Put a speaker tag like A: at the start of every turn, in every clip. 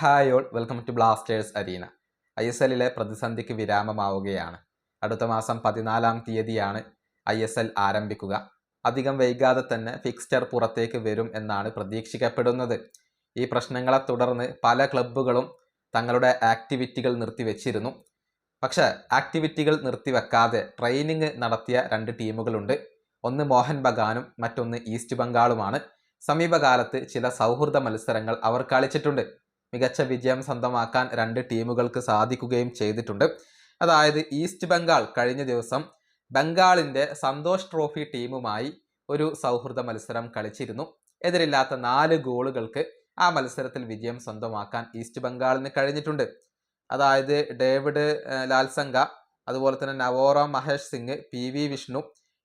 A: Hi all, welcome to Blasters arena. ISLലെ പ്രതിസന്ധിക്ക് വിരാമമാവുകയാണ്. അടുത്ത മാസം 14-ാം തീയതിയാണ് ISL ആരംഭിക്കുക. അധികം വൈകാതെ തന്നെ ഫിക്സ്ചർ പുറത്തേക്ക് വരും എന്നാണ് പ്രതീക്ഷിക്കപ്പെടുന്നത്. ഈ പ്രശ്നങ്ങളെ തുടർന്ന് പല ക്ലബ്ബുകളും തങ്ങളുടെ ആക്ടിവിറ്റികൾ നിർത്തിവെച്ചിരുന്നു. പക്ഷേ ആക്ടിവിറ്റികൾ നിർത്തിവെക്കാതെ ട്രെയിനിങ് നടത്തിയ രണ്ട് ടീമുകളുണ്ട്. ഒന്ന് മോഹൻ ബഗാനും മറ്റൊന്ന് ഈസ്റ്റ് ബംഗാളുമാണ്. സമീപകാലത്ത് ചില സൗഹൃദ മത്സരങ്ങൾ അവർ കളിച്ചിട്ടുണ്ട്. മികച്ച വിജയം സ്വന്തമാക്കാൻ രണ്ട് ടീമുകൾക്ക് സാധിക്കുകയും ചെയ്തിട്ടുണ്ട്. അതായത് ഈസ്റ്റ് ബംഗാൾ കഴിഞ്ഞ ദിവസം ബംഗാളിൻ്റെ സന്തോഷ് ട്രോഫി ടീമുമായി ഒരു സൗഹൃദ മത്സരം കളിച്ചിരുന്നു. എതിരില്ലാത്ത 4 ഗോളുകൾക്ക് ആ മത്സരത്തിൽ വിജയം സ്വന്തമാക്കാൻ ഈസ്റ്റ് ബംഗാളിന് കഴിഞ്ഞിട്ടുണ്ട്. അതായത് ഡേവിഡ് ലാൽസംഗ, അതുപോലെ തന്നെ നവോറ മഹേഷ് സിംഗ്, PV വിഷ്ണു,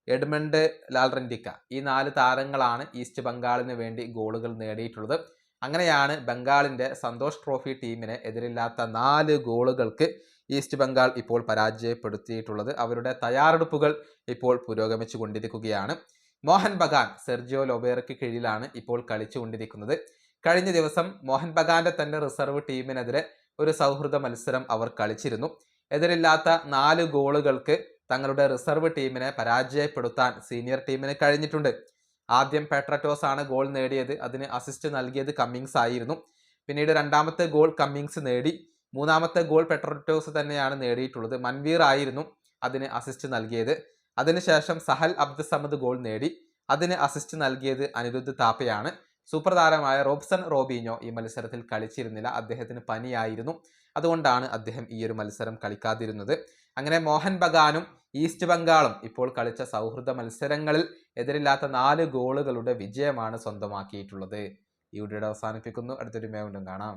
A: എഡ്മണ്ട് ലാൽറെൻഡിക്ക, ഈ 4 താരങ്ങളാണ് ഈസ്റ്റ് ബംഗാളിന് വേണ്ടി ഗോളുകൾ നേടിയിട്ടുള്ളത്. അങ്ങനെയാണ് ബംഗാളിൻ്റെ സന്തോഷ് ട്രോഫി ടീമിനെ എതിരില്ലാത്ത 4 ഗോളുകൾക്ക് ഈസ്റ്റ് ബംഗാൾ ഇപ്പോൾ പരാജയപ്പെടുത്തിയിട്ടുള്ളത്. അവരുടെ തയ്യാറെടുപ്പുകൾ ഇപ്പോൾ പുരോഗമിച്ചു കൊണ്ടിരിക്കുകയാണ്. മോഹൻ ബഗാൻ സെർജിയോ ലൊബേറയ്ക്ക് കീഴിലാണ് ഇപ്പോൾ കളിച്ചുകൊണ്ടിരിക്കുന്നത്. കഴിഞ്ഞ ദിവസം മോഹൻ ബഗാന്റെ തന്നെ റിസർവ് ടീമിനെതിരെ ഒരു സൗഹൃദ മത്സരം അവർ കളിച്ചിരുന്നു. എതിരില്ലാത്ത 4 ഗോളുകൾക്ക് തങ്ങളുടെ റിസർവ് ടീമിനെ പരാജയപ്പെടുത്താൻ സീനിയർ ടീമിന് കഴിഞ്ഞിട്ടുണ്ട്. ആദ്യം പെട്രറ്റോസ് ആണ് ഗോൾ നേടിയത്. അതിന് അസിസ്റ്റ് നൽകിയത് കമ്മിങ്സ് ആയിരുന്നു. പിന്നീട് രണ്ടാമത്തെ ഗോൾ കമ്മിങ്സ് നേടി. മൂന്നാമത്തെ ഗോൾ പെട്രറ്റോസ് തന്നെയാണ് നേടിയിട്ടുള്ളത്. മൻവീർ ആയിരുന്നു അതിന് അസിസ്റ്റ് നൽകിയത്. അതിനുശേഷം സഹൽ അബ്ദുസമദ് ഗോൾ നേടി. അതിന് അസിസ്റ്റ് നൽകിയത് അനിരുദ്ധ് താപ്പയാണ്. സൂപ്പർ താരമായ റോബ്സൺ റോബീഞ്ഞോ ഈ മത്സരത്തിൽ കളിച്ചിരുന്നില്ല. അദ്ദേഹത്തിന് പനിയായിരുന്നു. അതുകൊണ്ടാണ് അദ്ദേഹം ഈ ഒരു മത്സരം കളിക്കാതിരുന്നത്. അങ്ങനെ മോഹൻ ബഗാനും ഈസ്റ്റ് ബംഗാളും ഇപ്പോൾ കളിച്ച സൗഹൃദ മത്സരങ്ങളിൽ എതിരില്ലാത്ത 4 ഗോളുകളുടെ വിജയമാണ് സ്വന്തമാക്കിയിട്ടുള്ളത്. ഈ വീഡിയോ അവസാനിപ്പിക്കുന്നു. അടുത്തൊരു വീണ്ടും കാണാം.